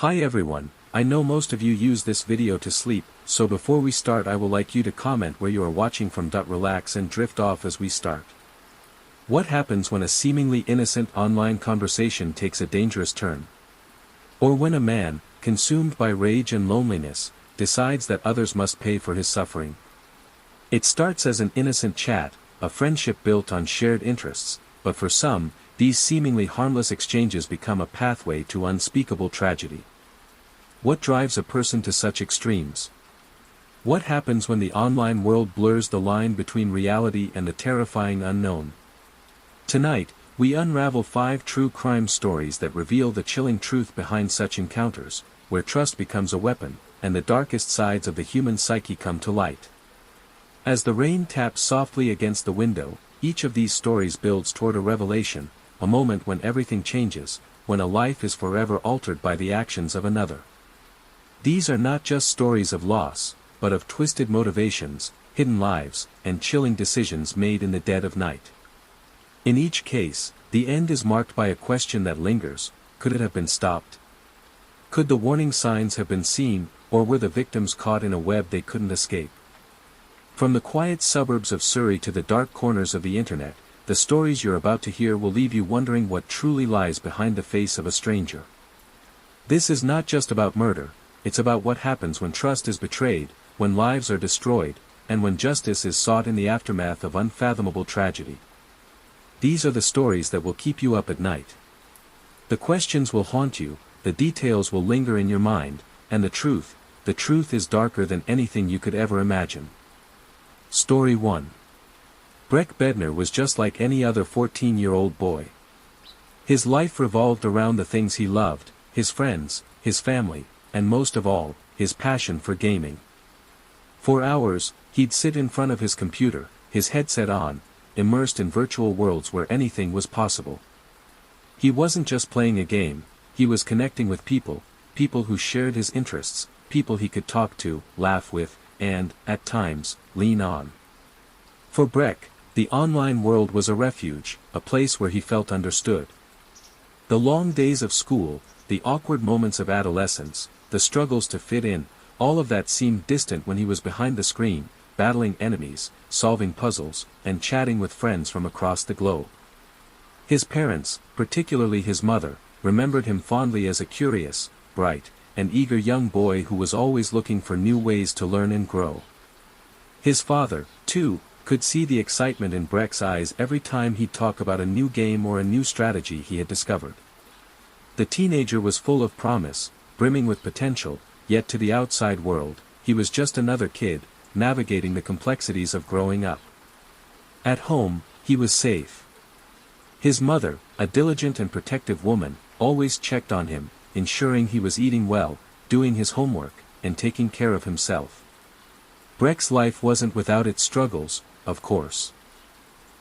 Hi everyone, I know most of you use this video to sleep, so before we start I would like you to comment where you are watching from. Relax and drift off as we start. What happens when a seemingly innocent online conversation takes a dangerous turn? Or when a man, consumed by rage and loneliness, decides that others must pay for his suffering? It starts as an innocent chat, a friendship built on shared interests, but for some, these seemingly harmless exchanges become a pathway to unspeakable tragedy. What drives a person to such extremes? What happens when the online world blurs the line between reality and the terrifying unknown? Tonight, we unravel 5 true crime stories that reveal the chilling truth behind such encounters, where trust becomes a weapon, and the darkest sides of the human psyche come to light. As the rain taps softly against the window, each of these stories builds toward a revelation, a moment when everything changes, when a life is forever altered by the actions of another. These are not just stories of loss, but of twisted motivations, hidden lives, and chilling decisions made in the dead of night. In each case, the end is marked by a question that lingers: could it have been stopped? Could the warning signs have been seen, or were the victims caught in a web they couldn't escape? From the quiet suburbs of Surrey to the dark corners of the internet, the stories you're about to hear will leave you wondering what truly lies behind the face of a stranger. This is not just about murder, it's about what happens when trust is betrayed, when lives are destroyed, and when justice is sought in the aftermath of unfathomable tragedy. These are the stories that will keep you up at night. The questions will haunt you, the details will linger in your mind, and the truth is darker than anything you could ever imagine. Story 1. Breck Bednar was just like any other 14-year-old boy. His life revolved around the things he loved: his friends, his family, and most of all, his passion for gaming. For hours, he'd sit in front of his computer, his headset on, immersed in virtual worlds where anything was possible. He wasn't just playing a game, he was connecting with people who shared his interests, people he could talk to, laugh with, and, at times, lean on. For Breck, the online world was a refuge, a place where he felt understood. The long days of school, the awkward moments of adolescence, the struggles to fit in, all of that seemed distant when he was behind the screen, battling enemies, solving puzzles, and chatting with friends from across the globe. His parents, particularly his mother, remembered him fondly as a curious, bright, and eager young boy who was always looking for new ways to learn and grow. His father, too, could see the excitement in Breck's eyes every time he'd talk about a new game or a new strategy he had discovered. The teenager was full of promise, brimming with potential, yet to the outside world, he was just another kid, navigating the complexities of growing up. At home, he was safe. His mother, a diligent and protective woman, always checked on him, ensuring he was eating well, doing his homework, and taking care of himself. Breck's life wasn't without its struggles, of course.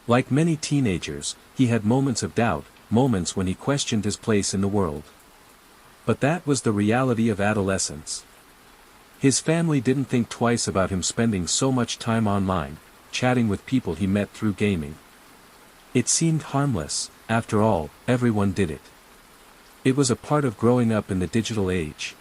Like many teenagers, he had moments of doubt, moments when he questioned his place in the world. But that was the reality of adolescence. His family didn't think twice about him spending so much time online, chatting with people he met through gaming. It seemed harmless; after all, everyone did it. It was a part of growing up in the digital age.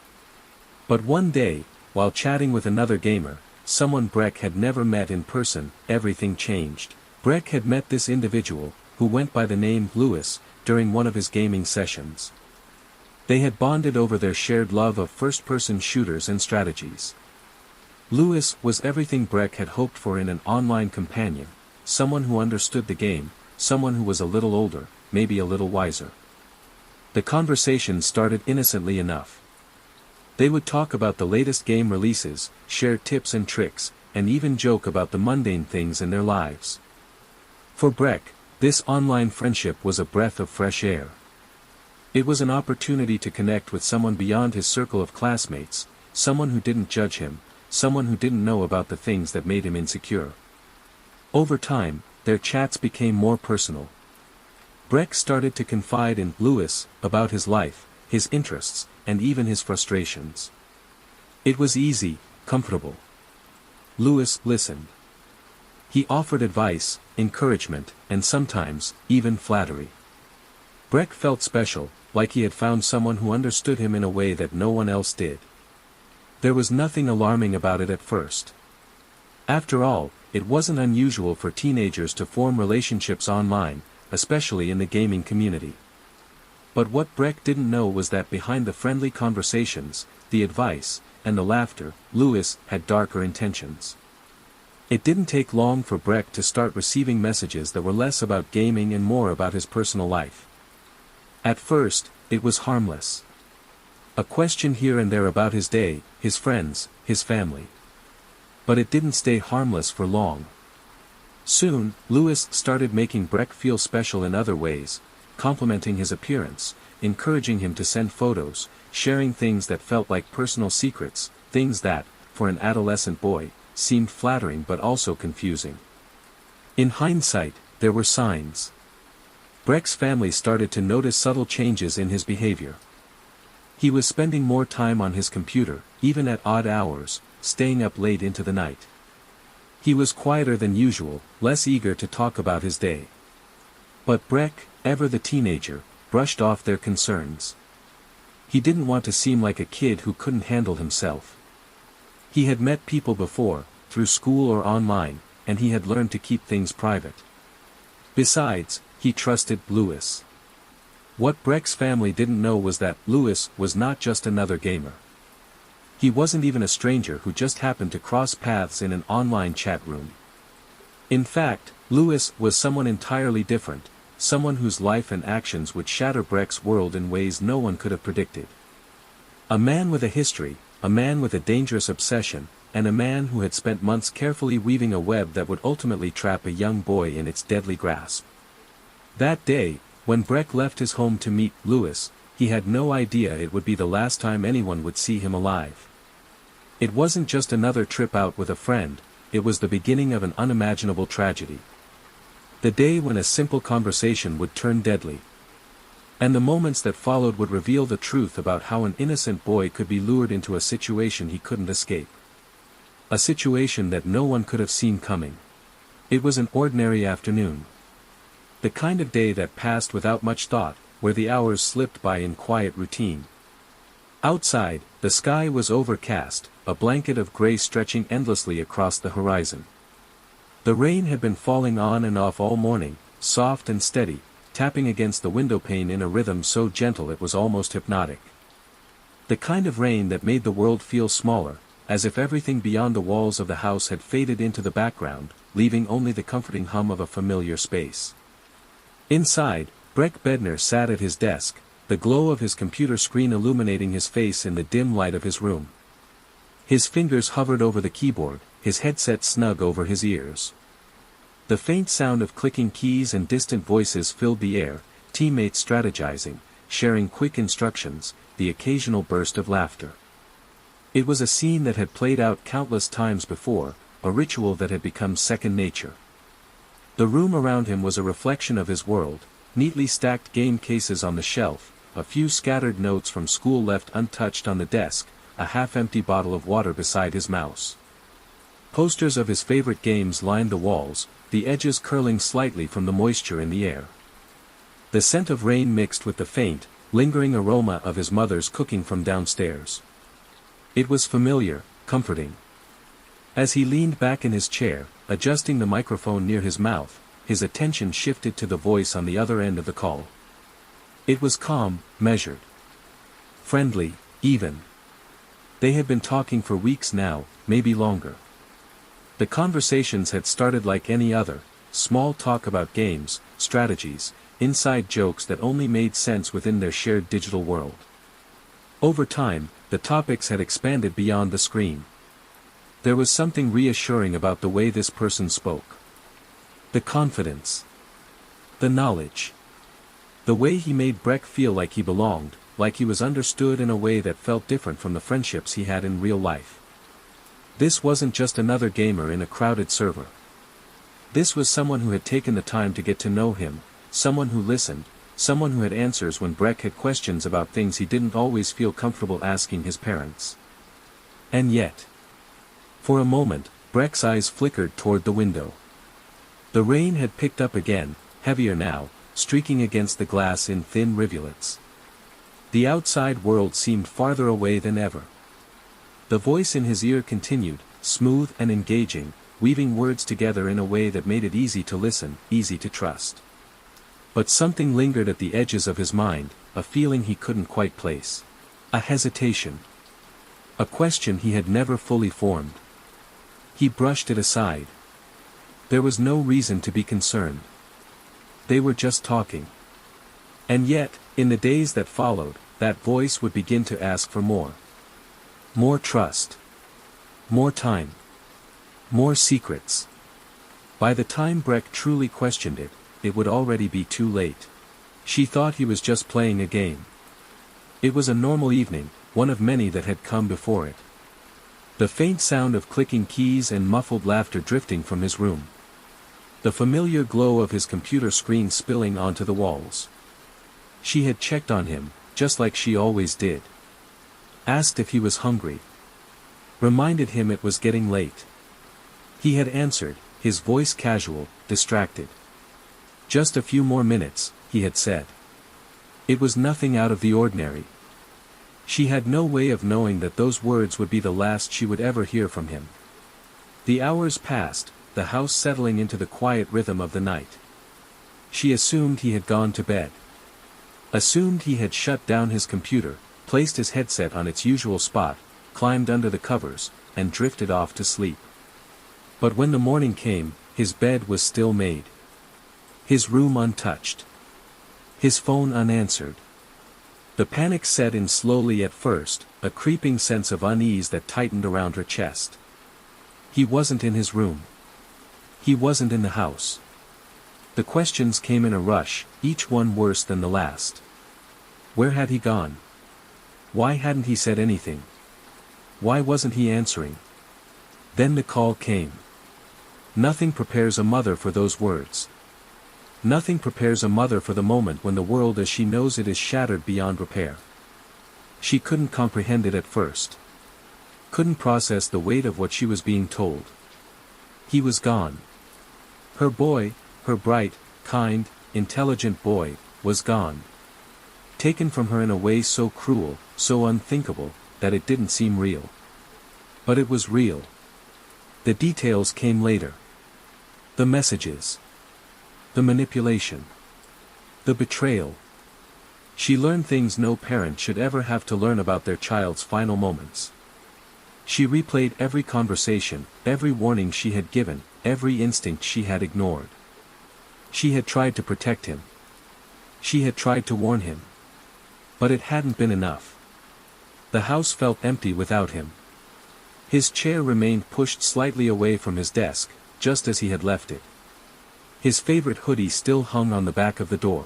But one day, while chatting with another gamer, someone Breck had never met in person, everything changed. Breck had met this individual, who went by the name Lewis, during one of his gaming sessions. They had bonded over their shared love of first-person shooters and strategies. Lewis was everything Breck had hoped for in an online companion: someone who understood the game, someone who was a little older, maybe a little wiser. The conversation started innocently enough. They would talk about the latest game releases, share tips and tricks, and even joke about the mundane things in their lives. For Breck, this online friendship was a breath of fresh air. It was an opportunity to connect with someone beyond his circle of classmates, someone who didn't judge him, someone who didn't know about the things that made him insecure. Over time, their chats became more personal. Breck started to confide in Lewis about his life, his interests, and even his frustrations. It was easy, comfortable. Lewis listened. He offered advice, encouragement, and sometimes, even flattery. Breck felt special, like he had found someone who understood him in a way that no one else did. There was nothing alarming about it at first. After all, it wasn't unusual for teenagers to form relationships online, especially in the gaming community. But what Breck didn't know was that behind the friendly conversations, the advice, and the laughter, Lewis had darker intentions. It didn't take long for Breck to start receiving messages that were less about gaming and more about his personal life. At first, it was harmless. A question here and there about his day, his friends, his family. But it didn't stay harmless for long. Soon, Lewis started making Breck feel special in other ways, complimenting his appearance, encouraging him to send photos, sharing things that felt like personal secrets, things that, for an adolescent boy, seemed flattering but also confusing. In hindsight, there were signs. Breck's family started to notice subtle changes in his behavior. He was spending more time on his computer, even at odd hours, staying up late into the night. He was quieter than usual, less eager to talk about his day. But Breck, ever the teenager, brushed off their concerns. He didn't want to seem like a kid who couldn't handle himself. He had met people before, through school or online, and he had learned to keep things private. Besides, he trusted Lewis. What Breck's family didn't know was that Lewis was not just another gamer. He wasn't even a stranger who just happened to cross paths in an online chat room. In fact, Lewis was someone entirely different, someone whose life and actions would shatter Breck's world in ways no one could have predicted. A man with a history, a man with a dangerous obsession, and a man who had spent months carefully weaving a web that would ultimately trap a young boy in its deadly grasp. That day, when Breck left his home to meet Lewis, he had no idea it would be the last time anyone would see him alive. It wasn't just another trip out with a friend, it was the beginning of an unimaginable tragedy. The day when a simple conversation would turn deadly. And the moments that followed would reveal the truth about how an innocent boy could be lured into a situation he couldn't escape. A situation that no one could have seen coming. It was an ordinary afternoon. The kind of day that passed without much thought, where the hours slipped by in quiet routine. Outside, the sky was overcast, a blanket of gray stretching endlessly across the horizon. The rain had been falling on and off all morning, soft and steady, tapping against the windowpane in a rhythm so gentle it was almost hypnotic. The kind of rain that made the world feel smaller, as if everything beyond the walls of the house had faded into the background, leaving only the comforting hum of a familiar space. Inside, Breck Bednar sat at his desk, the glow of his computer screen illuminating his face in the dim light of his room. His fingers hovered over the keyboard, his headset snug over his ears. The faint sound of clicking keys and distant voices filled the air, teammates strategizing, sharing quick instructions, the occasional burst of laughter. It was a scene that had played out countless times before, a ritual that had become second nature. The room around him was a reflection of his world, neatly stacked game cases on the shelf, a few scattered notes from school left untouched on the desk, a half-empty bottle of water beside his mouse. Posters of his favorite games lined the walls, the edges curling slightly from the moisture in the air. The scent of rain mixed with the faint, lingering aroma of his mother's cooking from downstairs. It was familiar, comforting. As he leaned back in his chair, adjusting the microphone near his mouth, his attention shifted to the voice on the other end of the call. It was calm, measured. Friendly, even. They had been talking for weeks now, maybe longer. The conversations had started like any other, small talk about games, strategies, inside jokes that only made sense within their shared digital world. Over time, the topics had expanded beyond the screen. There was something reassuring about the way this person spoke. The confidence. The knowledge. The way he made Breck feel like he belonged, like he was understood in a way that felt different from the friendships he had in real life. This wasn't just another gamer in a crowded server. This was someone who had taken the time to get to know him, someone who listened, someone who had answers when Breck had questions about things he didn't always feel comfortable asking his parents. And yet, for a moment, Breck's eyes flickered toward the window. The rain had picked up again, heavier now, streaking against the glass in thin rivulets. The outside world seemed farther away than ever. The voice in his ear continued, smooth and engaging, weaving words together in a way that made it easy to listen, easy to trust. But something lingered at the edges of his mind, a feeling he couldn't quite place. A hesitation. A question he had never fully formed. He brushed it aside. There was no reason to be concerned. They were just talking. And yet, in the days that followed, that voice would begin to ask for more. More trust. More time. More secrets. By the time Breck truly questioned it, it would already be too late. She thought he was just playing a game. It was a normal evening, one of many that had come before it. The faint sound of clicking keys and muffled laughter drifting from his room. The familiar glow of his computer screen spilling onto the walls. She had checked on him, just like she always did. Asked if he was hungry. Reminded him it was getting late. He had answered, his voice casual, distracted. Just a few more minutes, he had said. It was nothing out of the ordinary. She had no way of knowing that those words would be the last she would ever hear from him. The hours passed, the house settling into the quiet rhythm of the night. She assumed he had gone to bed. Assumed he had shut down his computer, placed his headset on its usual spot, climbed under the covers, and drifted off to sleep. But when the morning came, his bed was still made. His room untouched. His phone unanswered. The panic set in slowly at first, a creeping sense of unease that tightened around her chest. He wasn't in his room. He wasn't in the house. The questions came in a rush, each one worse than the last. Where had he gone? Why hadn't he said anything? Why wasn't he answering? Then the call came. Nothing prepares a mother for those words. Nothing prepares a mother for the moment when the world as she knows it is shattered beyond repair. She couldn't comprehend it at first. Couldn't process the weight of what she was being told. He was gone. Her boy, her bright, kind, intelligent boy, was gone. Taken from her in a way so cruel, so unthinkable, that it didn't seem real. But it was real. The details came later. The messages. The manipulation. The betrayal. She learned things no parent should ever have to learn about their child's final moments. She replayed every conversation, every warning she had given, every instinct she had ignored. She had tried to protect him. She had tried to warn him. But it hadn't been enough. The house felt empty without him. His chair remained pushed slightly away from his desk, just as he had left it. His favorite hoodie still hung on the back of the door.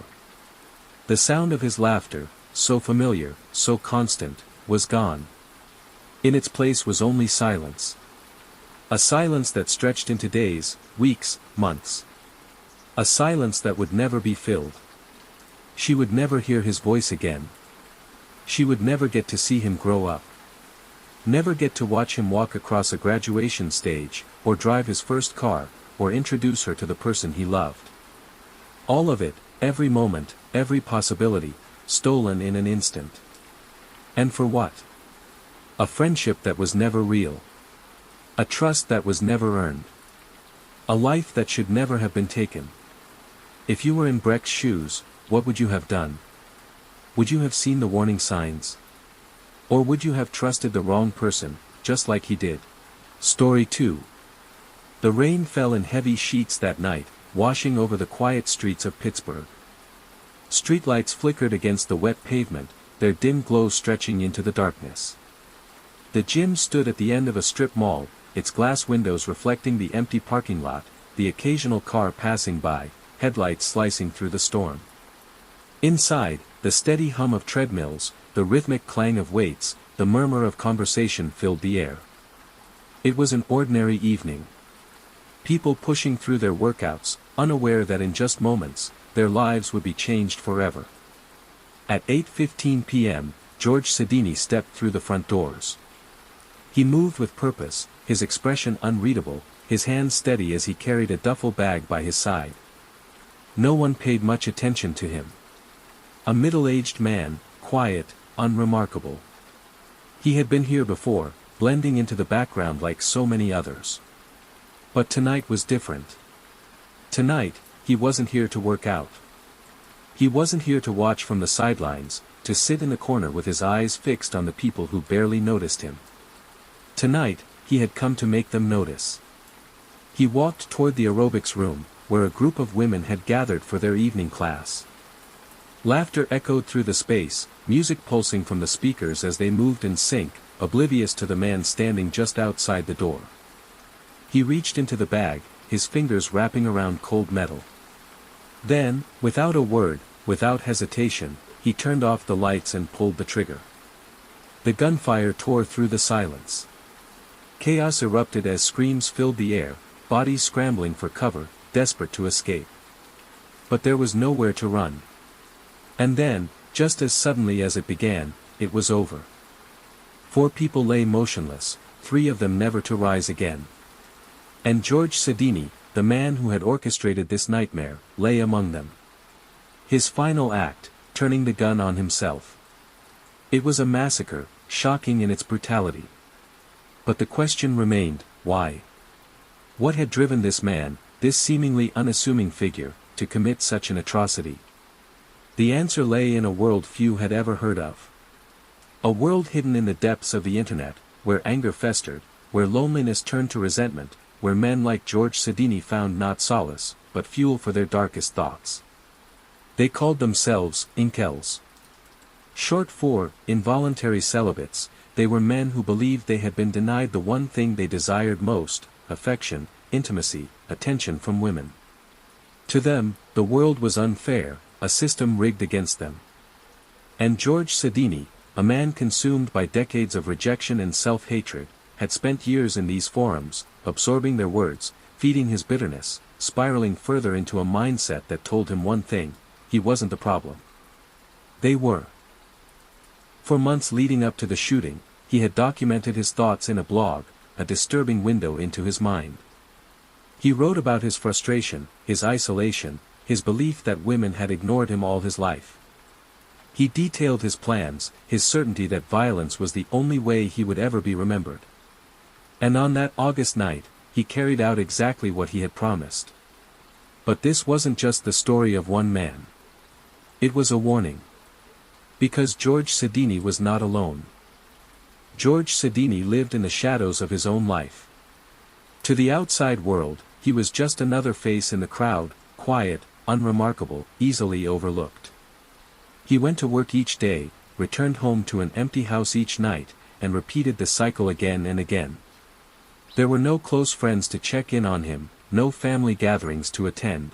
The sound of his laughter, so familiar, so constant, was gone. In its place was only silence. A silence that stretched into days, weeks, months. A silence that would never be filled. She would never hear his voice again. She would never get to see him grow up. Never get to watch him walk across a graduation stage, or drive his first car, or introduce her to the person he loved. All of it, every moment, every possibility, stolen in an instant. And for what? A friendship that was never real. A trust that was never earned. A life that should never have been taken. If you were in Breck's shoes, what would you have done? Would you have seen the warning signs? Or would you have trusted the wrong person, just like he did? Story 2. The rain fell in heavy sheets that night, washing over the quiet streets of Pittsburgh. Streetlights flickered against the wet pavement, their dim glow stretching into the darkness. The gym stood at the end of a strip mall, its glass windows reflecting the empty parking lot, the occasional car passing by, headlights slicing through the storm. Inside, the steady hum of treadmills, the rhythmic clang of weights, the murmur of conversation filled the air. It was an ordinary evening. People pushing through their workouts, unaware that in just moments, their lives would be changed forever. At 8:15 p.m., George Sedini stepped through the front doors. He moved with purpose, his expression unreadable, his hands steady as he carried a duffel bag by his side. No one paid much attention to him. A middle-aged man, quiet, unremarkable. He had been here before, blending into the background like so many others. But tonight was different. Tonight, he wasn't here to work out. He wasn't here to watch from the sidelines, to sit in the corner with his eyes fixed on the people who barely noticed him. Tonight, he had come to make them notice. He walked toward the aerobics room, where a group of women had gathered for their evening class. Laughter echoed through the space, music pulsing from the speakers as they moved in sync, oblivious to the man standing just outside the door. He reached into the bag, his fingers wrapping around cold metal. Then, without a word, without hesitation, he turned off the lights and pulled the trigger. The gunfire tore through the silence. Chaos erupted as screams filled the air, bodies scrambling for cover, desperate to escape. But there was nowhere to run. And then, just as suddenly as it began, it was over. 4 people lay motionless, 3 of them never to rise again. And George Sedini, the man who had orchestrated this nightmare, lay among them. His final act, turning the gun on himself. It was a massacre, shocking in its brutality. But the question remained, why? What had driven this man, this seemingly unassuming figure, to commit such an atrocity? The answer lay in a world few had ever heard of. A world hidden in the depths of the internet, where anger festered, where loneliness turned to resentment, where men like George Sedini found not solace, but fuel for their darkest thoughts. They called themselves incels. Short for involuntary celibates, they were men who believed they had been denied the one thing they desired most: affection, intimacy, attention from women. To them, the world was unfair, a system rigged against them. And George Sedini, a man consumed by decades of rejection and self-hatred, had spent years in these forums, absorbing their words, feeding his bitterness, spiraling further into a mindset that told him one thing: he wasn't the problem. They were. For months leading up to the shooting, he had documented his thoughts in a blog, a disturbing window into his mind. He wrote about his frustration, his isolation, his belief that women had ignored him all his life. He detailed his plans, his certainty that violence was the only way he would ever be remembered. And on that August night, he carried out exactly what he had promised. But this wasn't just the story of one man. It was a warning. Because George Sedini was not alone. George Sedini lived in the shadows of his own life. To the outside world, he was just another face in the crowd, quiet, unremarkable, easily overlooked. He went to work each day, returned home to an empty house each night, and repeated the cycle again and again. There were no close friends to check in on him, no family gatherings to attend.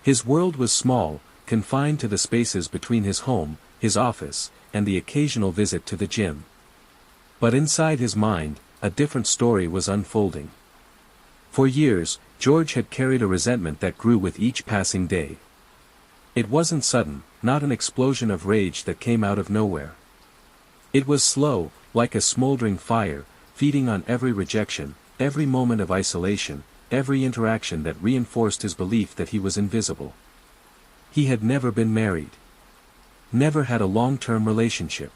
His world was small, confined to the spaces between his home, his office, and the occasional visit to the gym. But inside his mind, a different story was unfolding. For years, George had carried a resentment that grew with each passing day. It wasn't sudden, not an explosion of rage that came out of nowhere. It was slow, like a smoldering fire, feeding on every rejection, every moment of isolation, every interaction that reinforced his belief that he was invisible. He had never been married. Never had a long-term relationship.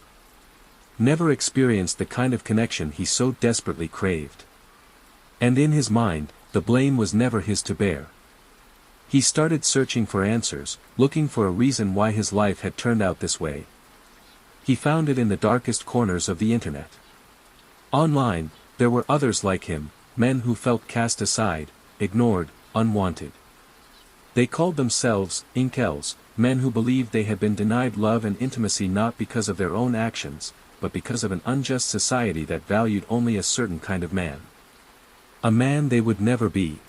Never experienced the kind of connection he so desperately craved. And in his mind, the blame was never his to bear. He started searching for answers, looking for a reason why his life had turned out this way. He found it in the darkest corners of the internet. Online, there were others like him, men who felt cast aside, ignored, unwanted. They called themselves incels, men who believed they had been denied love and intimacy not because of their own actions, but because of an unjust society that valued only a certain kind of man. A man they would never be.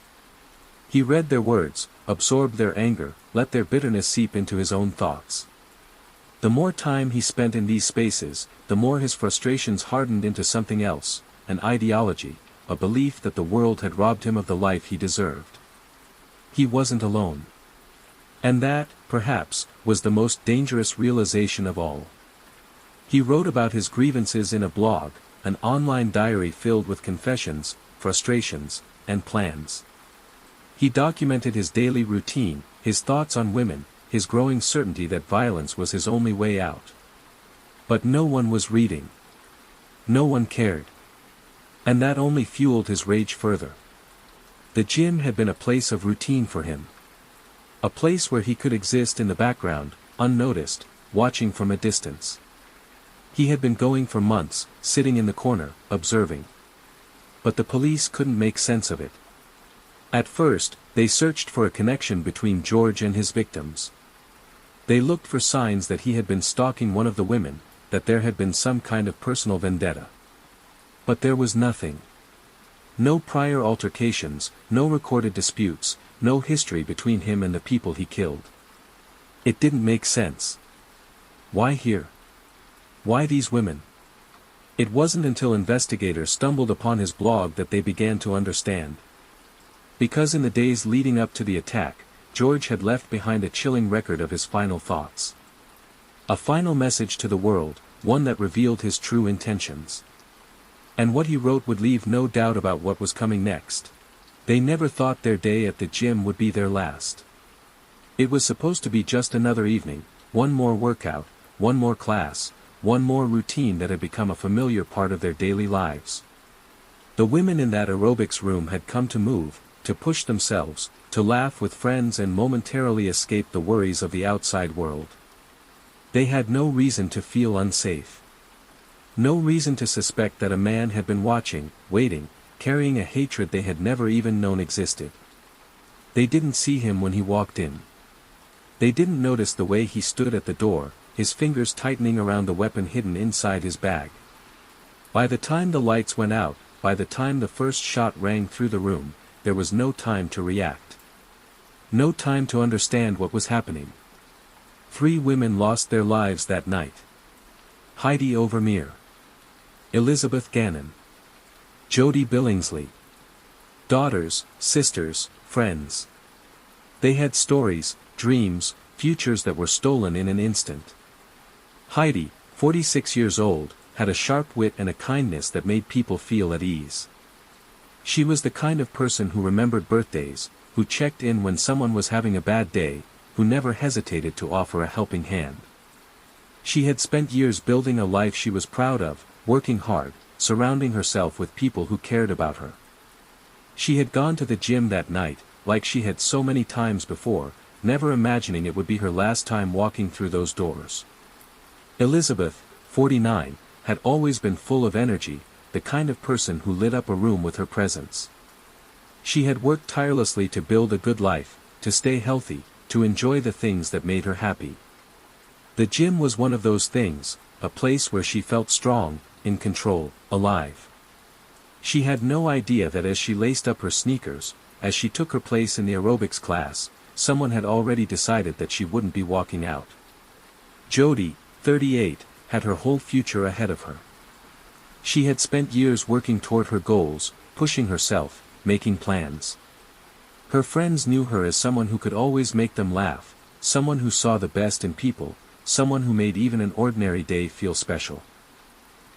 He read their words, absorbed their anger, let their bitterness seep into his own thoughts. The more time he spent in these spaces, the more his frustrations hardened into something else, an ideology, a belief that the world had robbed him of the life he deserved. He wasn't alone. And that, perhaps, was the most dangerous realization of all. He wrote about his grievances in a blog, an online diary filled with confessions, frustrations, and plans. He documented his daily routine, his thoughts on women, his growing certainty that violence was his only way out. But no one was reading. No one cared. And that only fueled his rage further. The gym had been a place of routine for him. A place where he could exist in the background, unnoticed, watching from a distance. He had been going for months, sitting in the corner, observing. But the police couldn't make sense of it. At first, they searched for a connection between George and his victims. They looked for signs that he had been stalking one of the women, that there had been some kind of personal vendetta. But there was nothing. No prior altercations, no recorded disputes, no history between him and the people he killed. It didn't make sense. Why here? Why these women? It wasn't until investigators stumbled upon his blog that they began to understand. Because in the days leading up to the attack, George had left behind a chilling record of his final thoughts. A final message to the world, one that revealed his true intentions. And what he wrote would leave no doubt about what was coming next. They never thought their day at the gym would be their last. It was supposed to be just another evening, one more workout, one more class, one more routine that had become a familiar part of their daily lives. The women in that aerobics room had come to move, to push themselves, to laugh with friends and momentarily escape the worries of the outside world. They had no reason to feel unsafe. No reason to suspect that a man had been watching, waiting, carrying a hatred they had never even known existed. They didn't see him when he walked in. They didn't notice the way he stood at the door, his fingers tightening around the weapon hidden inside his bag. By the time the lights went out, by the time the first shot rang through the room, there was no time to react. No time to understand what was happening. 3 women lost their lives that night. Heidi Overmere. Elizabeth Gannon. Jody Billingsley. Daughters, sisters, friends. They had stories, dreams, futures that were stolen in an instant. Heidi, 46 years old, had a sharp wit and a kindness that made people feel at ease. She was the kind of person who remembered birthdays, who checked in when someone was having a bad day, who never hesitated to offer a helping hand. She had spent years building a life she was proud of, working hard, surrounding herself with people who cared about her. She had gone to the gym that night, like she had so many times before, never imagining it would be her last time walking through those doors. Elizabeth, 49, had always been full of energy, the kind of person who lit up a room with her presence. She had worked tirelessly to build a good life, to stay healthy, to enjoy the things that made her happy. The gym was one of those things, a place where she felt strong, in control, alive. She had no idea that as she laced up her sneakers, as she took her place in the aerobics class, someone had already decided that she wouldn't be walking out. Jody, 38, had her whole future ahead of her. She had spent years working toward her goals, pushing herself, making plans. Her friends knew her as someone who could always make them laugh, someone who saw the best in people, someone who made even an ordinary day feel special.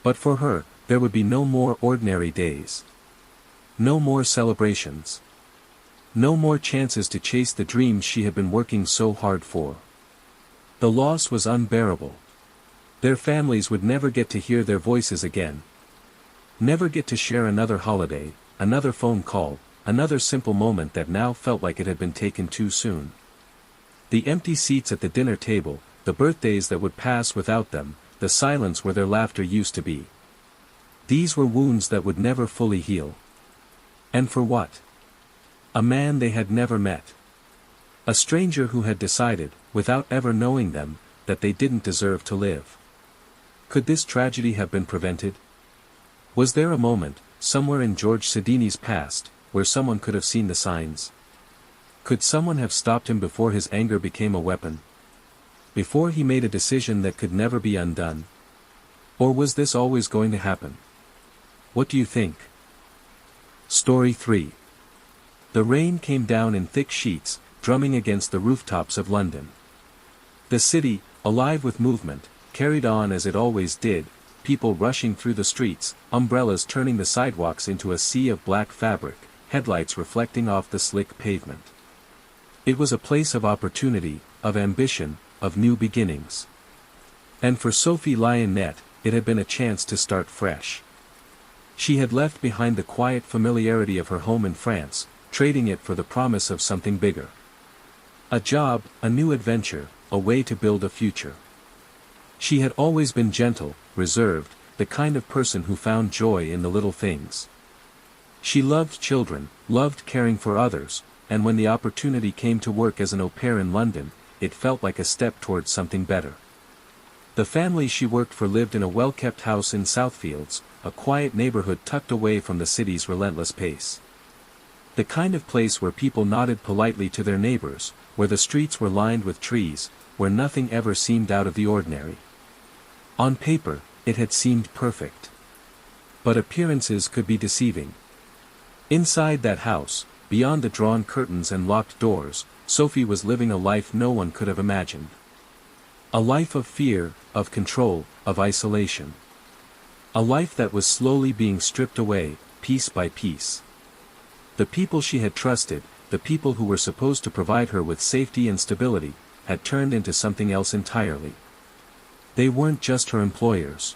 But for her, there would be no more ordinary days. No more celebrations. No more chances to chase the dreams she had been working so hard for. The loss was unbearable. Their families would never get to hear their voices again. Never get to share another holiday, another phone call, another simple moment that now felt like it had been taken too soon. The empty seats at the dinner table, the birthdays that would pass without them, the silence where their laughter used to be. These were wounds that would never fully heal. And for what? A man they had never met. A stranger who had decided, without ever knowing them, that they didn't deserve to live. Could this tragedy have been prevented? Was there a moment, somewhere in George Sedini's past, where someone could have seen the signs? Could someone have stopped him before his anger became a weapon? Before he made a decision that could never be undone? Or was this always going to happen? What do you think? Story 3. The rain came down in thick sheets, drumming against the rooftops of London. The city, alive with movement, carried on as it always did, people rushing through the streets, umbrellas turning the sidewalks into a sea of black fabric, headlights reflecting off the slick pavement. It was a place of opportunity, of ambition, of new beginnings. And for Sophie Lionnet, it had been a chance to start fresh. She had left behind the quiet familiarity of her home in France, trading it for the promise of something bigger. A job, a new adventure, a way to build a future. She had always been gentle, reserved, the kind of person who found joy in the little things. She loved children, loved caring for others, and when the opportunity came to work as an au pair in London, it felt like a step towards something better. The family she worked for lived in a well-kept house in Southfields, a quiet neighborhood tucked away from the city's relentless pace. The kind of place where people nodded politely to their neighbors, where the streets were lined with trees, where nothing ever seemed out of the ordinary. On paper, it had seemed perfect. But appearances could be deceiving. Inside that house, beyond the drawn curtains and locked doors, Sophie was living a life no one could have imagined. A life of fear, of control, of isolation. A life that was slowly being stripped away, piece by piece. The people she had trusted, the people who were supposed to provide her with safety and stability, had turned into something else entirely. They weren't just her employers.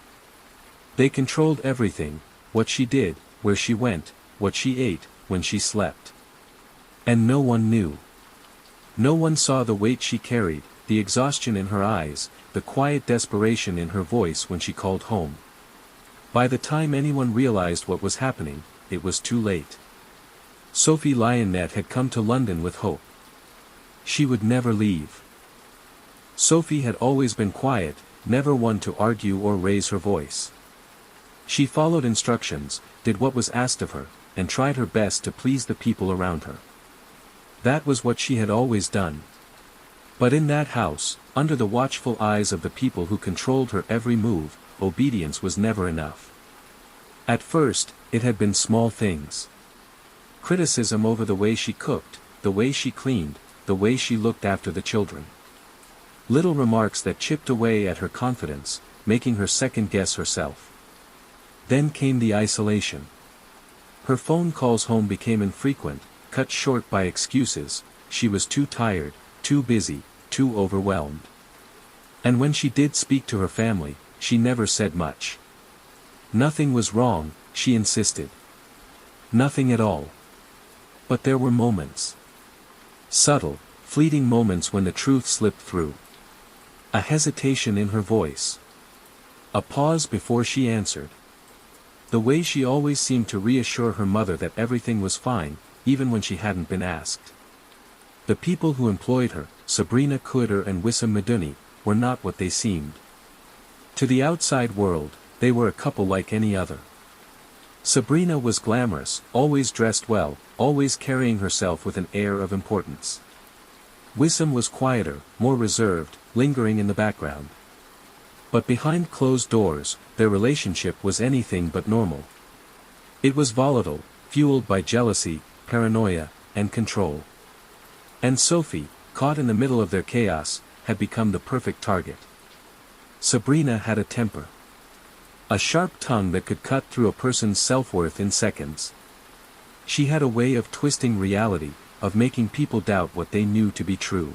They controlled everything, what she did, where she went, what she ate, when she slept. And no one knew. No one saw the weight she carried, the exhaustion in her eyes, the quiet desperation in her voice when she called home. By the time anyone realized what was happening, it was too late. Sophie Lionnet had come to London with hope. She would never leave. Sophie had always been quiet, never one to argue or raise her voice. She followed instructions, did what was asked of her, and tried her best to please the people around her. That was what she had always done. But in that house, under the watchful eyes of the people who controlled her every move, obedience was never enough. At first, it had been small things. Criticism over the way she cooked, the way she cleaned, the way she looked after the children. Little remarks that chipped away at her confidence, making her second-guess herself. Then came the isolation. Her phone calls home became infrequent, cut short by excuses. She was too tired, too busy, too overwhelmed. And when she did speak to her family, she never said much. Nothing was wrong, she insisted. Nothing at all. But there were moments. Subtle, fleeting moments when the truth slipped through. A hesitation in her voice. A pause before she answered. The way she always seemed to reassure her mother that everything was fine, even when she hadn't been asked. The people who employed her, Sabrina Kuder and Wissam Meduni, were not what they seemed. To the outside world, they were a couple like any other. Sabrina was glamorous, always dressed well, always carrying herself with an air of importance. Wissam was quieter, more reserved, lingering in the background. But behind closed doors, their relationship was anything but normal. It was volatile, fueled by jealousy, paranoia, and control. And Sophie, caught in the middle of their chaos, had become the perfect target. Sabrina had a temper. A sharp tongue that could cut through a person's self-worth in seconds. She had a way of twisting reality, of making people doubt what they knew to be true.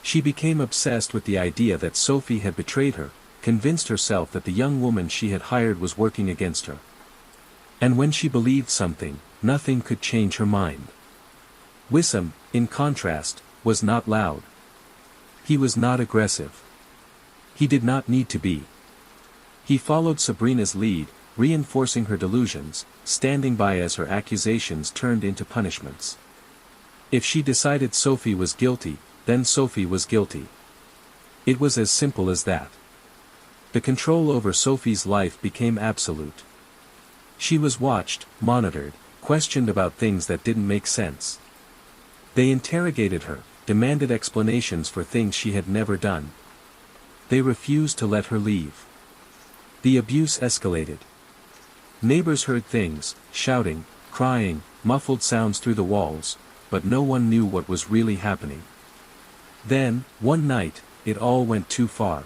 She became obsessed with the idea that Sophie had betrayed her, convinced herself that the young woman she had hired was working against her. And when she believed something, nothing could change her mind. Wissam, in contrast, was not loud. He was not aggressive. He did not need to be. He followed Sabrina's lead, reinforcing her delusions, standing by as her accusations turned into punishments. If she decided Sophie was guilty, then Sophie was guilty. It was as simple as that. The control over Sophie's life became absolute. She was watched, monitored, questioned about things that didn't make sense. They interrogated her, demanded explanations for things she had never done. They refused to let her leave. The abuse escalated. Neighbors heard things, shouting, crying, muffled sounds through the walls, but no one knew what was really happening. Then, one night, it all went too far.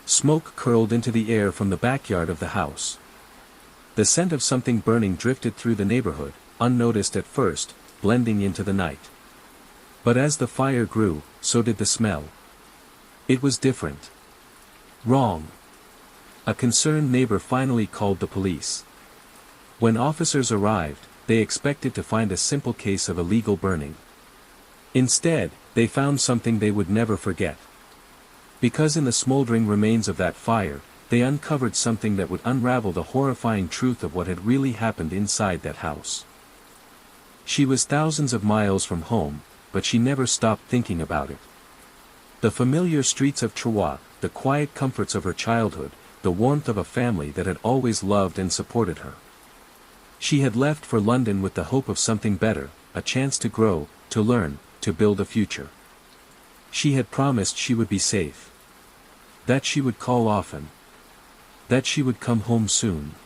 Smoke curled into the air from the backyard of the house. The scent of something burning drifted through the neighborhood, unnoticed at first, blending into the night. But as the fire grew, so did the smell. It was different. Wrong. A concerned neighbor finally called the police. When officers arrived, they expected to find a simple case of illegal burning. Instead, they found something they would never forget. Because in the smoldering remains of that fire, they uncovered something that would unravel the horrifying truth of what had really happened inside that house. She was thousands of miles from home, but she never stopped thinking about it. The familiar streets of Troyes, the quiet comforts of her childhood, the warmth of a family that had always loved and supported her. She had left for London with the hope of something better, a chance to grow, to learn, to build a future. She had promised she would be safe. That she would call often. That she would come home soon.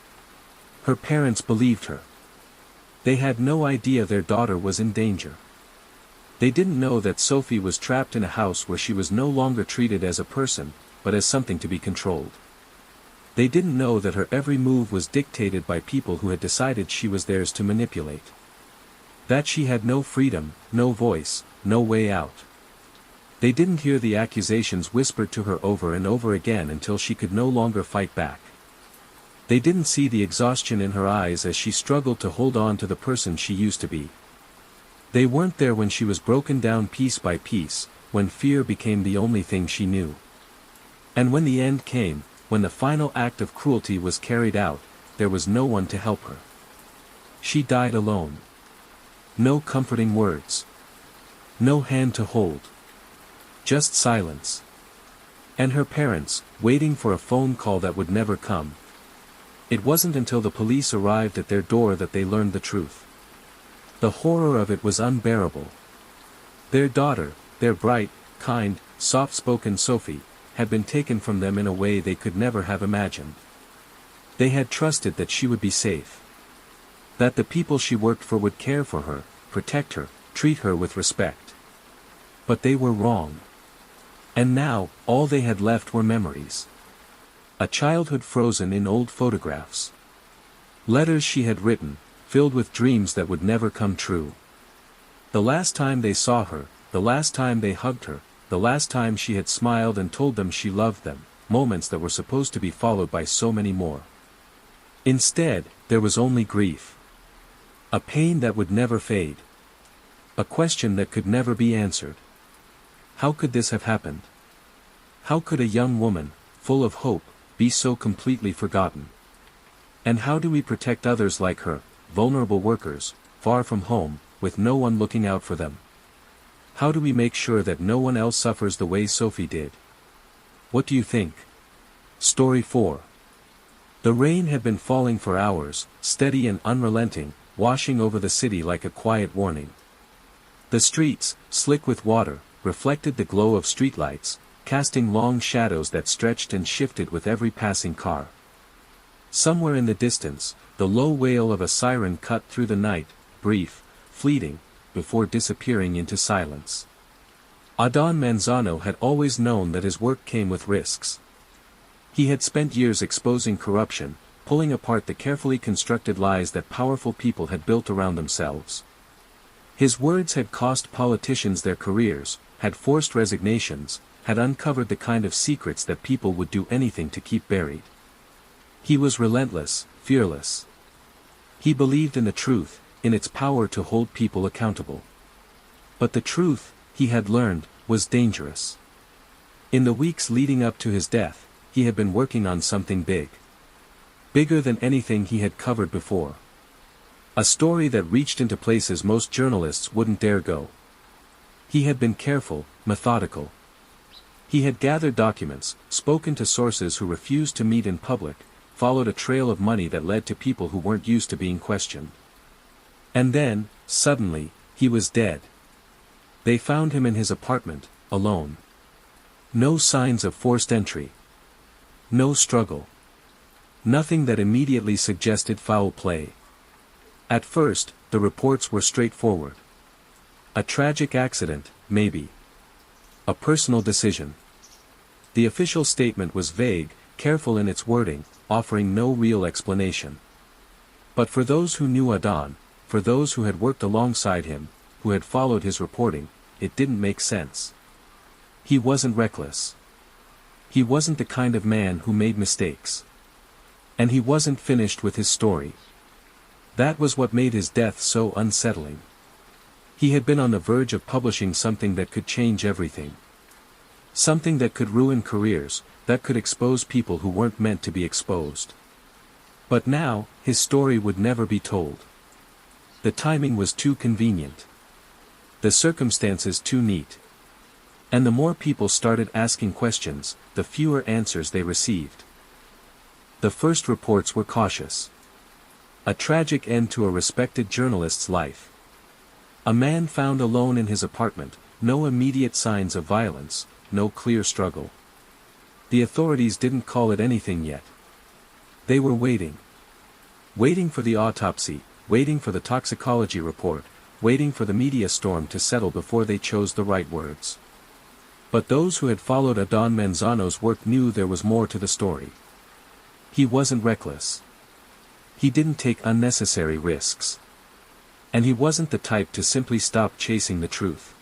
Her parents believed her. They had no idea their daughter was in danger. They didn't know that Sophie was trapped in a house where she was no longer treated as a person, but as something to be controlled. They didn't know that her every move was dictated by people who had decided she was theirs to manipulate. That she had no freedom, no voice, no way out. They didn't hear the accusations whispered to her over and over again until she could no longer fight back. They didn't see the exhaustion in her eyes as she struggled to hold on to the person she used to be. They weren't there when she was broken down piece by piece, when fear became the only thing she knew. And when the end came, when the final act of cruelty was carried out, there was no one to help her. She died alone. No comforting words. No hand to hold. Just silence. And her parents, waiting for a phone call that would never come. It wasn't until the police arrived at their door that they learned the truth. The horror of it was unbearable. Their daughter, their bright, kind, soft-spoken Sophie, had been taken from them in a way they could never have imagined. They had trusted that she would be safe. That the people she worked for would care for her, protect her, treat her with respect. But they were wrong. And now, all they had left were memories. A childhood frozen in old photographs. Letters she had written, filled with dreams that would never come true. The last time they saw her, the last time they hugged her, the last time she had smiled and told them she loved them, moments that were supposed to be followed by so many more. Instead, there was only grief. A pain that would never fade. A question that could never be answered. How could this have happened? How could a young woman, full of hope, be so completely forgotten? And how do we protect others like her, vulnerable workers, far from home, with no one looking out for them? How do we make sure that no one else suffers the way Sophie did? What do you think? Story 4. The rain had been falling for hours, steady and unrelenting, washing over the city like a quiet warning. The streets, slick with water, reflected the glow of streetlights, casting long shadows that stretched and shifted with every passing car. Somewhere in the distance, the low wail of a siren cut through the night, brief, fleeting, before disappearing into silence. Adon Manzano had always known that his work came with risks. He had spent years exposing corruption, pulling apart the carefully constructed lies that powerful people had built around themselves. His words had cost politicians their careers, had forced resignations, had uncovered the kind of secrets that people would do anything to keep buried. He was relentless, fearless. He believed in the truth, in its power to hold people accountable. But the truth, he had learned, was dangerous. In the weeks leading up to his death, he had been working on something big. Bigger than anything he had covered before. A story that reached into places most journalists wouldn't dare go. He had been careful, methodical. He had gathered documents, spoken to sources who refused to meet in public, followed a trail of money that led to people who weren't used to being questioned. And then, suddenly, he was dead. They found him in his apartment, alone. No signs of forced entry. No struggle. Nothing that immediately suggested foul play. At first, the reports were straightforward. A tragic accident, maybe. A personal decision. The official statement was vague, careful in its wording, offering no real explanation. But for those who knew Adon, for those who had worked alongside him, who had followed his reporting, it didn't make sense. He wasn't reckless. He wasn't the kind of man who made mistakes. And he wasn't finished with his story. That was what made his death so unsettling. He had been on the verge of publishing something that could change everything. Something that could ruin careers, that could expose people who weren't meant to be exposed. But now, his story would never be told. The timing was too convenient. The circumstances too neat. And the more people started asking questions, the fewer answers they received. The first reports were cautious. A tragic end to a respected journalist's life. A man found alone in his apartment, no immediate signs of violence, no clear struggle. The authorities didn't call it anything yet. They were waiting. Waiting for the autopsy, waiting for the toxicology report, waiting for the media storm to settle before they chose the right words. But those who had followed Adán Manzano's work knew there was more to the story. He wasn't reckless. He didn't take unnecessary risks. And he wasn't the type to simply stop chasing the truth.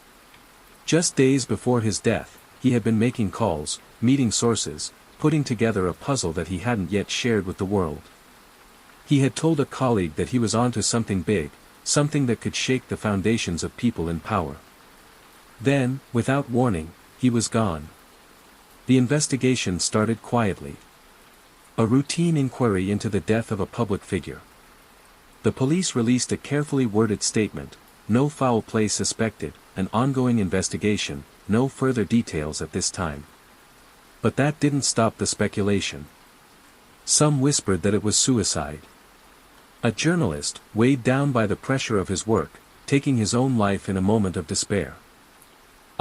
Just days before his death, he had been making calls, meeting sources, putting together a puzzle that he hadn't yet shared with the world. He had told a colleague that he was onto something big, something that could shake the foundations of people in power. Then, without warning, he was gone. The investigation started quietly. A routine inquiry into the death of a public figure. The police released a carefully worded statement: no foul play suspected, an ongoing investigation, no further details at this time. But that didn't stop the speculation. Some whispered that it was suicide. A journalist, weighed down by the pressure of his work, taking his own life in a moment of despair.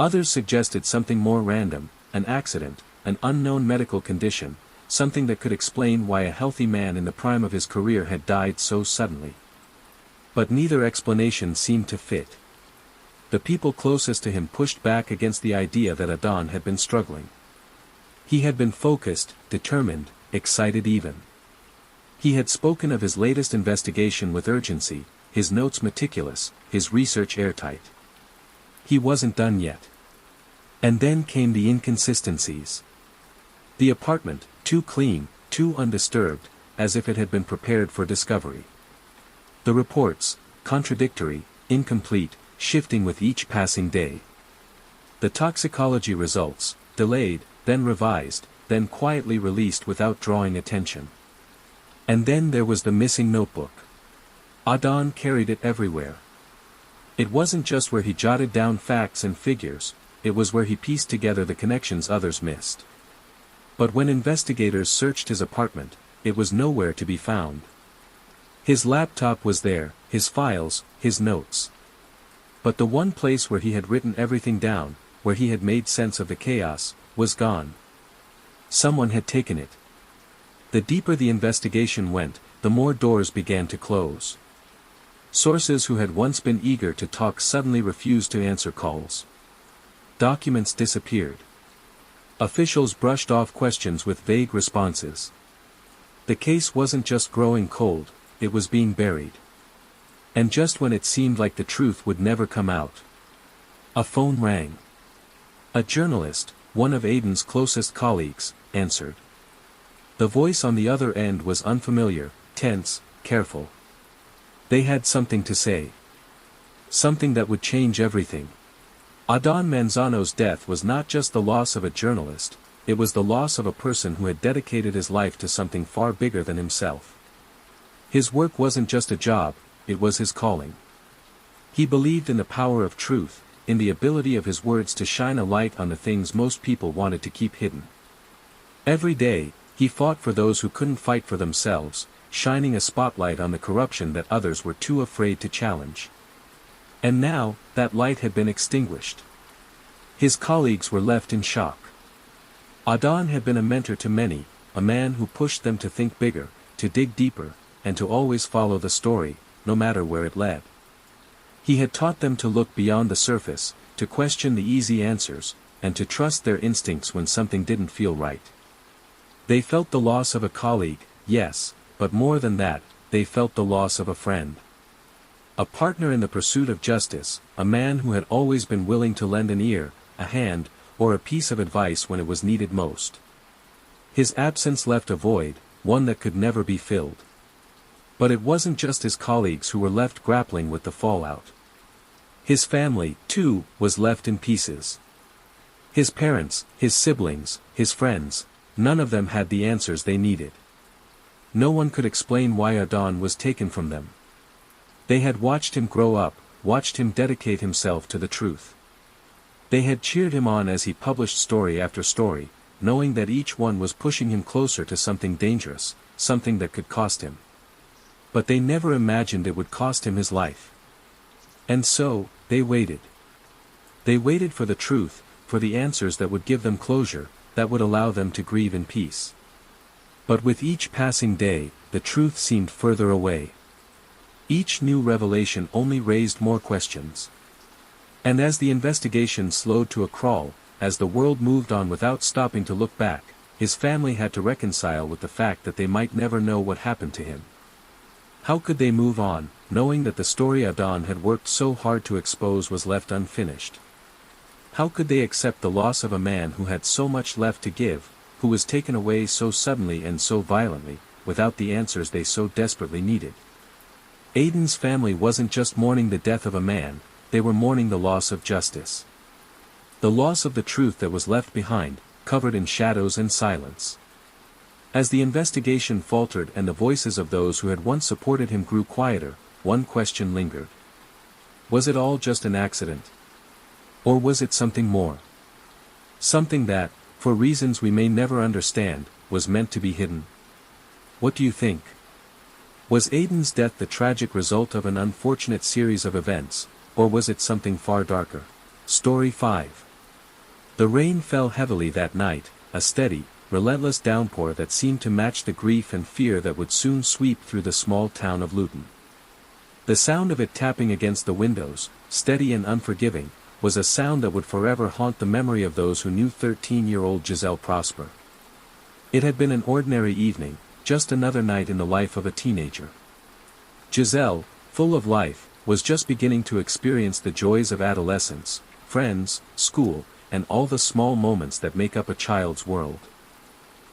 Others suggested something more random, an accident, an unknown medical condition, something that could explain why a healthy man in the prime of his career had died so suddenly. But neither explanation seemed to fit. The people closest to him pushed back against the idea that Adán had been struggling. He had been focused, determined, excited even. He had spoken of his latest investigation with urgency, his notes meticulous, his research airtight. He wasn't done yet. And then came the inconsistencies. The apartment, too clean, too undisturbed, as if it had been prepared for discovery. The reports, contradictory, incomplete, shifting with each passing day. The toxicology results, delayed, then revised, then quietly released without drawing attention. And then there was the missing notebook. Adán carried it everywhere. It wasn't just where he jotted down facts and figures, it was where he pieced together the connections others missed. But when investigators searched his apartment, it was nowhere to be found. His laptop was there, his files, his notes. But the one place where he had written everything down, where he had made sense of the chaos, was gone. Someone had taken it. The deeper the investigation went, the more doors began to close. Sources who had once been eager to talk suddenly refused to answer calls. Documents disappeared. Officials brushed off questions with vague responses. The case wasn't just growing cold, it was being buried. And just when it seemed like the truth would never come out, a phone rang. A journalist, one of Aidan's closest colleagues, answered. The voice on the other end was unfamiliar, tense, careful. They had something to say. Something that would change everything. Adán Manzano's death was not just the loss of a journalist, it was the loss of a person who had dedicated his life to something far bigger than himself. His work wasn't just a job, it was his calling. He believed in the power of truth, in the ability of his words to shine a light on the things most people wanted to keep hidden. Every day, he fought for those who couldn't fight for themselves, shining a spotlight on the corruption that others were too afraid to challenge. And now, that light had been extinguished. His colleagues were left in shock. Adán had been a mentor to many, a man who pushed them to think bigger, to dig deeper, and to always follow the story, no matter where it led. He had taught them to look beyond the surface, to question the easy answers, and to trust their instincts when something didn't feel right. They felt the loss of a colleague, yes, but more than that, they felt the loss of a friend. A partner in the pursuit of justice, a man who had always been willing to lend an ear, a hand, or a piece of advice when it was needed most. His absence left a void, one that could never be filled. But it wasn't just his colleagues who were left grappling with the fallout. His family, too, was left in pieces. His parents, his siblings, his friends, none of them had the answers they needed. No one could explain why Adon was taken from them. They had watched him grow up, watched him dedicate himself to the truth. They had cheered him on as he published story after story, knowing that each one was pushing him closer to something dangerous, something that could cost him. But they never imagined it would cost him his life. And so, they waited. They waited for the truth, for the answers that would give them closure, that would allow them to grieve in peace. But with each passing day, the truth seemed further away. Each new revelation only raised more questions. And as the investigation slowed to a crawl, as the world moved on without stopping to look back, his family had to reconcile with the fact that they might never know what happened to him. How could they move on, knowing that the story Adon had worked so hard to expose was left unfinished? How could they accept the loss of a man who had so much left to give, who was taken away so suddenly and so violently, without the answers they so desperately needed? Aidan's family wasn't just mourning the death of a man, they were mourning the loss of justice. The loss of the truth that was left behind, covered in shadows and silence. As the investigation faltered and the voices of those who had once supported him grew quieter, one question lingered. Was it all just an accident? Or was it something more? Something that, for reasons we may never understand, was meant to be hidden? What do you think? Was Aidan's death the tragic result of an unfortunate series of events, or was it something far darker? Story 5. The rain fell heavily that night, a steady, relentless downpour that seemed to match the grief and fear that would soon sweep through the small town of Luton. The sound of it tapping against the windows, steady and unforgiving, was a sound that would forever haunt the memory of those who knew 13-year-old Giselle Prosper. It had been an ordinary evening, just another night in the life of a teenager. Giselle, full of life, was just beginning to experience the joys of adolescence, friends, school, and all the small moments that make up a child's world.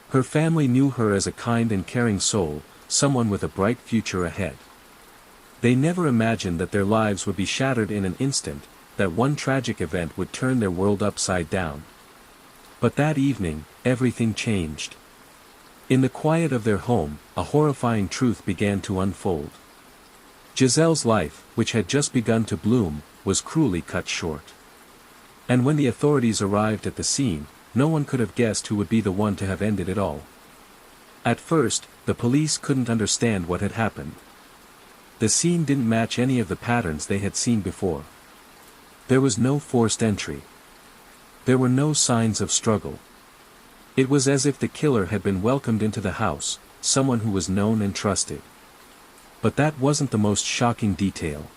Her family knew her as a kind and caring soul, someone with a bright future ahead. They never imagined that their lives would be shattered in an instant, that one tragic event would turn their world upside down. But that evening, everything changed. In the quiet of their home, a horrifying truth began to unfold. Giselle's life, which had just begun to bloom, was cruelly cut short. And when the authorities arrived at the scene, no one could have guessed who would be the one to have ended it all. At first, the police couldn't understand what had happened. The scene didn't match any of the patterns they had seen before. There was no forced entry. There were no signs of struggle. It was as if the killer had been welcomed into the house, someone who was known and trusted. But that wasn't the most shocking detail.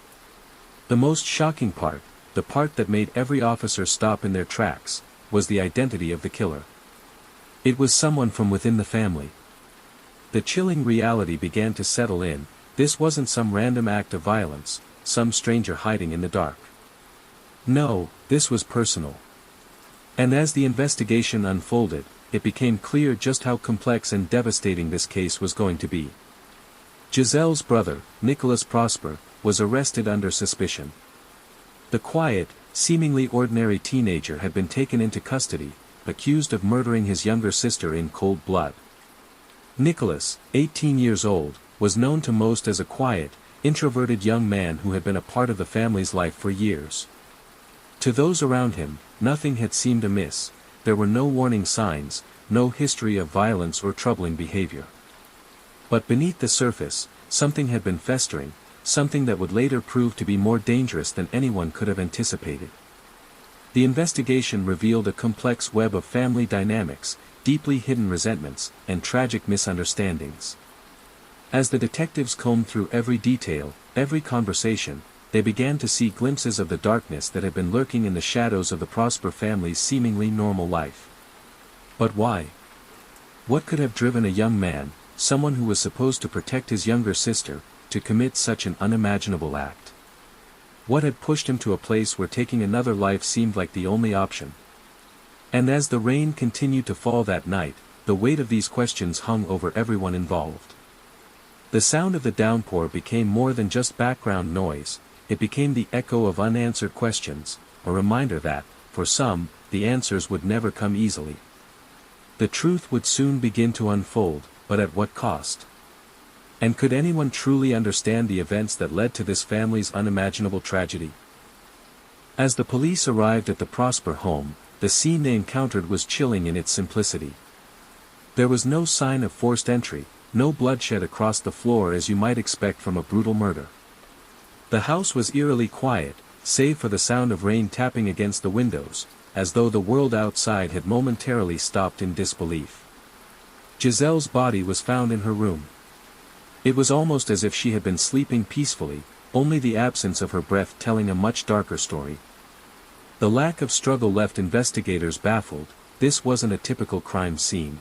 The most shocking part, the part that made every officer stop in their tracks, was the identity of the killer. It was someone from within the family. The chilling reality began to settle in. This wasn't some random act of violence, some stranger hiding in the dark. No, this was personal. And as the investigation unfolded, it became clear just how complex and devastating this case was going to be. Giselle's brother, Nicholas Prosper, was arrested under suspicion. The quiet, seemingly ordinary teenager had been taken into custody, accused of murdering his younger sister in cold blood. Nicholas, 18 years old, was known to most as a quiet, introverted young man who had been a part of the family's life for years. To those around him, nothing had seemed amiss. There were no warning signs, no history of violence or troubling behavior. But beneath the surface, something had been festering, something that would later prove to be more dangerous than anyone could have anticipated. The investigation revealed a complex web of family dynamics, deeply hidden resentments, and tragic misunderstandings. As the detectives combed through every detail, every conversation, they began to see glimpses of the darkness that had been lurking in the shadows of the Prosper family's seemingly normal life. But why? What could have driven a young man, someone who was supposed to protect his younger sister, to commit such an unimaginable act? What had pushed him to a place where taking another life seemed like the only option? And as the rain continued to fall that night, the weight of these questions hung over everyone involved. The sound of the downpour became more than just background noise, it became the echo of unanswered questions, a reminder that, for some, the answers would never come easily. The truth would soon begin to unfold, but at what cost? And could anyone truly understand the events that led to this family's unimaginable tragedy? As the police arrived at the Prosper home, the scene they encountered was chilling in its simplicity. There was no sign of forced entry, no bloodshed across the floor as you might expect from a brutal murder. The house was eerily quiet, save for the sound of rain tapping against the windows, as though the world outside had momentarily stopped in disbelief. Giselle's body was found in her room. It was almost as if she had been sleeping peacefully, only the absence of her breath telling a much darker story. The lack of struggle left investigators baffled. This wasn't a typical crime scene.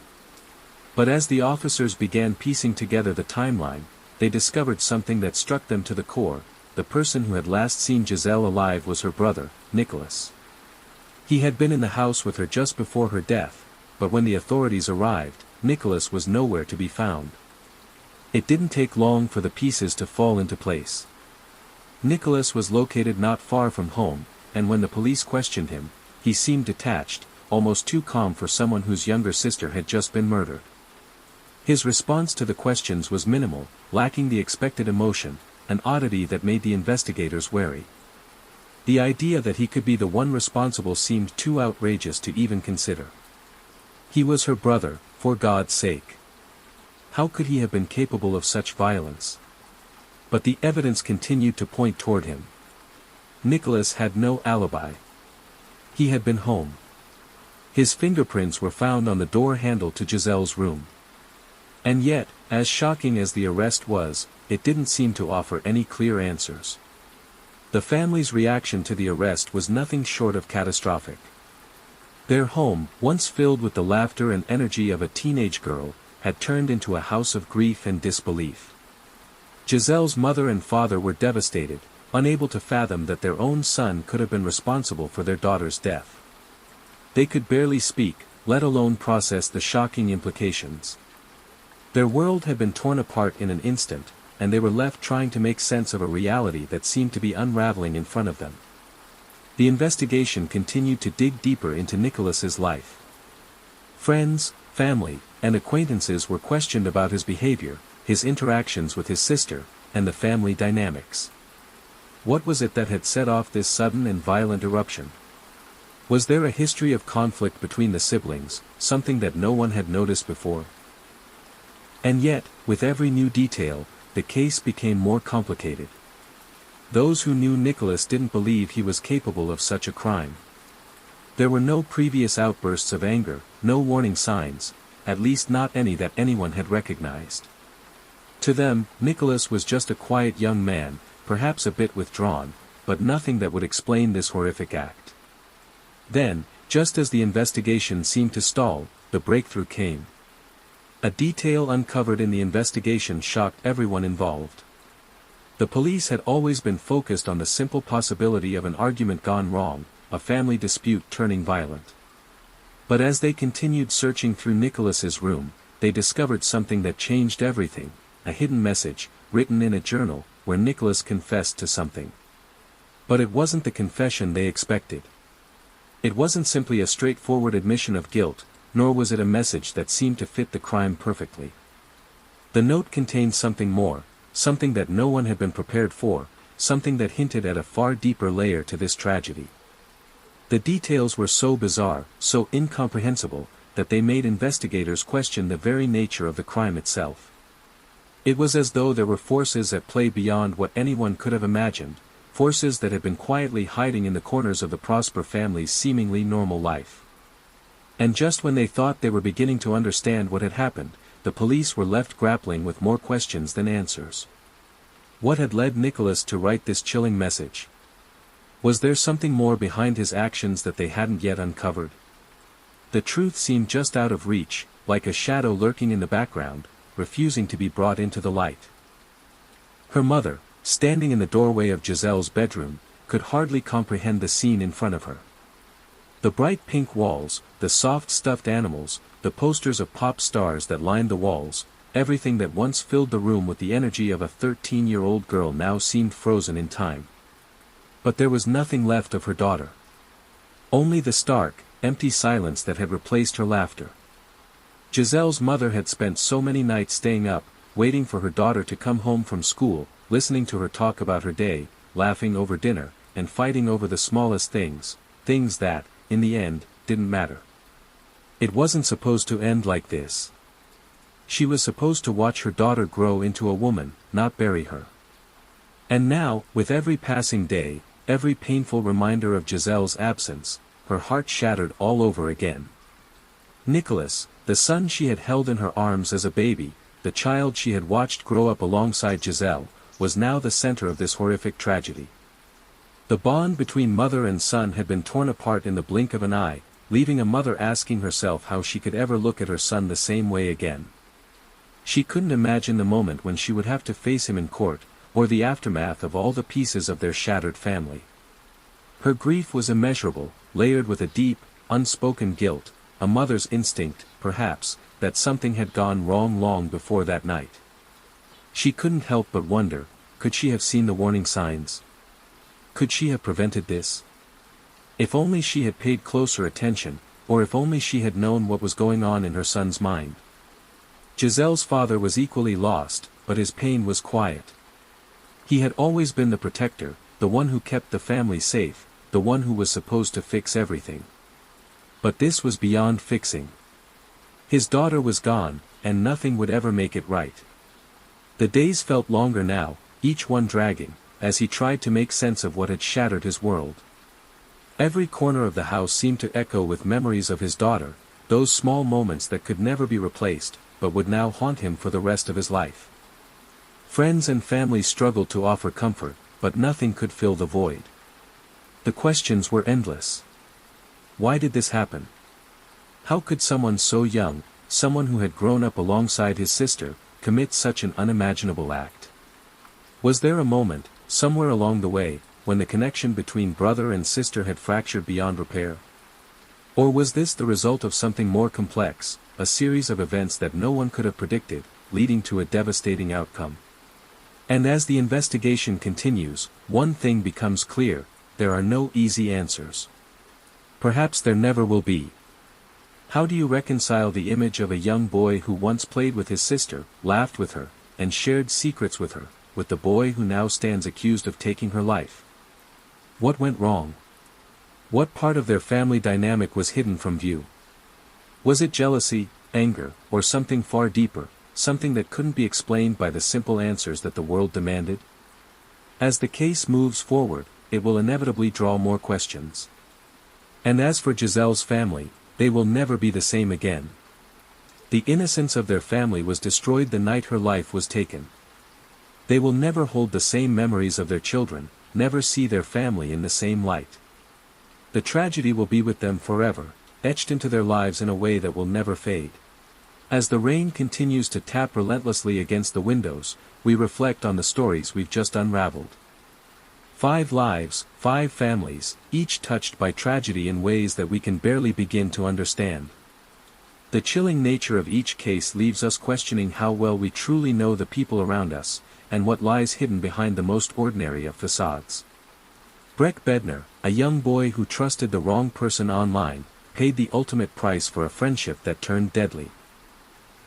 But as the officers began piecing together the timeline, they discovered something that struck them to the core. The person who had last seen Giselle alive was her brother, Nicholas. He had been in the house with her just before her death, but when the authorities arrived, Nicholas was nowhere to be found. It didn't take long for the pieces to fall into place. Nicholas was located not far from home, and when the police questioned him, he seemed detached, almost too calm for someone whose younger sister had just been murdered. His response to the questions was minimal, lacking the expected emotion, an oddity that made the investigators wary. The idea that he could be the one responsible seemed too outrageous to even consider. He was her brother, for God's sake. How could he have been capable of such violence? But the evidence continued to point toward him. Nicholas had no alibi. He had been home. His fingerprints were found on the door handle to Giselle's room. And yet, as shocking as the arrest was, it didn't seem to offer any clear answers. The family's reaction to the arrest was nothing short of catastrophic. Their home, once filled with the laughter and energy of a teenage girl, had turned into a house of grief and disbelief. Giselle's mother and father were devastated, unable to fathom that their own son could have been responsible for their daughter's death. They could barely speak, let alone process the shocking implications. Their world had been torn apart in an instant, and they were left trying to make sense of a reality that seemed to be unraveling in front of them. The investigation continued to dig deeper into Nicholas's life. Friends, family, and acquaintances were questioned about his behavior, his interactions with his sister, and the family dynamics. What was it that had set off this sudden and violent eruption? Was there a history of conflict between the siblings, something that no one had noticed before? And yet, with every new detail, the case became more complicated. Those who knew Nicholas didn't believe he was capable of such a crime. There were no previous outbursts of anger, no warning signs, at least not any that anyone had recognized. To them, Nicholas was just a quiet young man, perhaps a bit withdrawn, but nothing that would explain this horrific act. Then, just as the investigation seemed to stall, the breakthrough came. A detail uncovered in the investigation shocked everyone involved. The police had always been focused on the simple possibility of an argument gone wrong, a family dispute turning violent. But as they continued searching through Nicholas's room, they discovered something that changed everything, a hidden message, written in a journal, where Nicholas confessed to something. But it wasn't the confession they expected. It wasn't simply a straightforward admission of guilt, nor was it a message that seemed to fit the crime perfectly. The note contained something more, something that no one had been prepared for, something that hinted at a far deeper layer to this tragedy. The details were so bizarre, so incomprehensible, that they made investigators question the very nature of the crime itself. It was as though there were forces at play beyond what anyone could have imagined, forces that had been quietly hiding in the corners of the Prosper family's seemingly normal life. And just when they thought they were beginning to understand what had happened, the police were left grappling with more questions than answers. What had led Nicholas to write this chilling message? Was there something more behind his actions that they hadn't yet uncovered? The truth seemed just out of reach, like a shadow lurking in the background, refusing to be brought into the light. Her mother, standing in the doorway of Giselle's bedroom, could hardly comprehend the scene in front of her. The bright pink walls, the soft stuffed animals, the posters of pop stars that lined the walls, everything that once filled the room with the energy of a 13-year-old girl now seemed frozen in time. But there was nothing left of her daughter. Only the stark, empty silence that had replaced her laughter. Giselle's mother had spent so many nights staying up, waiting for her daughter to come home from school, listening to her talk about her day, laughing over dinner, and fighting over the smallest things, things that, in the end, didn't matter. It wasn't supposed to end like this. She was supposed to watch her daughter grow into a woman, not bury her. And now, with every passing day, every painful reminder of Giselle's absence, her heart shattered all over again. Nicholas, the son she had held in her arms as a baby, the child she had watched grow up alongside Giselle, was now the center of this horrific tragedy. The bond between mother and son had been torn apart in the blink of an eye, leaving a mother asking herself how she could ever look at her son the same way again. She couldn't imagine the moment when she would have to face him in court, or the aftermath of all the pieces of their shattered family. Her grief was immeasurable, layered with a deep, unspoken guilt, a mother's instinct, perhaps, that something had gone wrong long before that night. She couldn't help but wonder, could she have seen the warning signs? Could she have prevented this? If only she had paid closer attention, or if only she had known what was going on in her son's mind. Giselle's father was equally lost, but his pain was quiet. He had always been the protector, the one who kept the family safe, the one who was supposed to fix everything. But this was beyond fixing. His daughter was gone, and nothing would ever make it right. The days felt longer now, each one dragging, as he tried to make sense of what had shattered his world. Every corner of the house seemed to echo with memories of his daughter, those small moments that could never be replaced, but would now haunt him for the rest of his life. Friends and family struggled to offer comfort, but nothing could fill the void. The questions were endless. Why did this happen? How could someone so young, someone who had grown up alongside his sister, commit such an unimaginable act? Was there a moment, somewhere along the way, when the connection between brother and sister had fractured beyond repair? Or was this the result of something more complex, a series of events that no one could have predicted, leading to a devastating outcome? And as the investigation continues, one thing becomes clear: there are no easy answers. Perhaps there never will be. How do you reconcile the image of a young boy who once played with his sister, laughed with her, and shared secrets with her, with the boy who now stands accused of taking her life? What went wrong? What part of their family dynamic was hidden from view? Was it jealousy, anger, or something far deeper, something that couldn't be explained by the simple answers that the world demanded? As the case moves forward, it will inevitably draw more questions. And as for Giselle's family, they will never be the same again. The innocence of their family was destroyed the night her life was taken. They will never hold the same memories of their children, never see their family in the same light. The tragedy will be with them forever, etched into their lives in a way that will never fade. As the rain continues to tap relentlessly against the windows, we reflect on the stories we've just unraveled. 5 lives, 5 families, each touched by tragedy in ways that we can barely begin to understand. The chilling nature of each case leaves us questioning how well we truly know the people around us, and what lies hidden behind the most ordinary of facades. Breck Bednar, a young boy who trusted the wrong person online, paid the ultimate price for a friendship that turned deadly.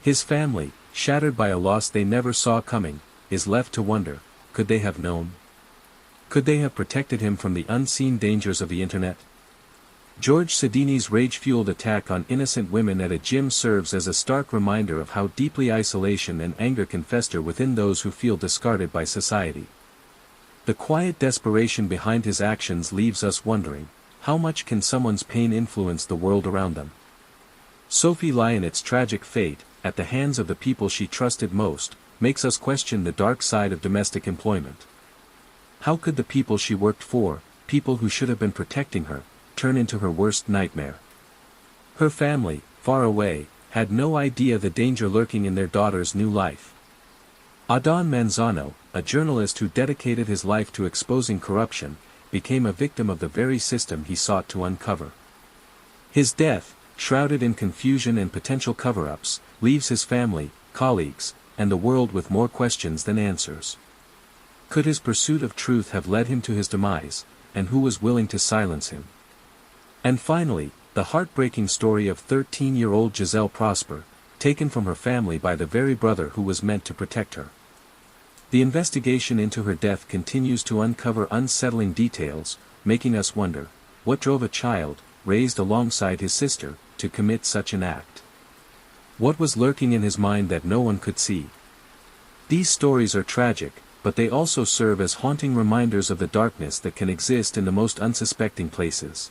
His family, shattered by a loss they never saw coming, is left to wonder, could they have known? Could they have protected him from the unseen dangers of the internet? George Sedini's rage-fueled attack on innocent women at a gym serves as a stark reminder of how deeply isolation and anger can fester within those who feel discarded by society. The quiet desperation behind his actions leaves us wondering, how much can someone's pain influence the world around them? Sophie Lyonet's tragic fate, at the hands of the people she trusted most, makes us question the dark side of domestic employment. How could the people she worked for, people who should have been protecting her, turn into her worst nightmare? Her family, far away, had no idea the danger lurking in their daughter's new life. Adon Manzano, a journalist who dedicated his life to exposing corruption, became a victim of the very system he sought to uncover. His death, shrouded in confusion and potential cover-ups, leaves his family, colleagues, and the world with more questions than answers. Could his pursuit of truth have led him to his demise, and who was willing to silence him? And finally, the heartbreaking story of 13-year-old Giselle Prosper, taken from her family by the very brother who was meant to protect her. The investigation into her death continues to uncover unsettling details, making us wonder, what drove a child, raised alongside his sister, to commit such an act? What was lurking in his mind that no one could see? These stories are tragic, but they also serve as haunting reminders of the darkness that can exist in the most unsuspecting places.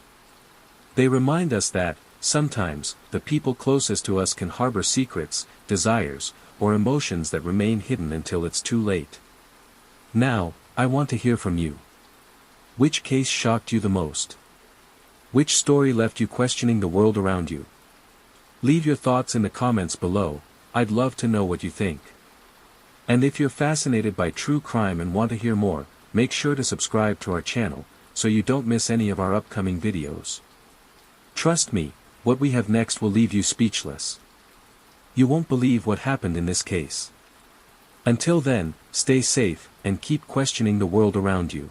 They remind us that, sometimes, the people closest to us can harbor secrets, desires, or emotions that remain hidden until it's too late. Now, I want to hear from you. Which case shocked you the most? Which story left you questioning the world around you? Leave your thoughts in the comments below. I'd love to know what you think. And if you're fascinated by true crime and want to hear more, make sure to subscribe to our channel, so you don't miss any of our upcoming videos. Trust me, what we have next will leave you speechless. You won't believe what happened in this case. Until then, stay safe, and keep questioning the world around you.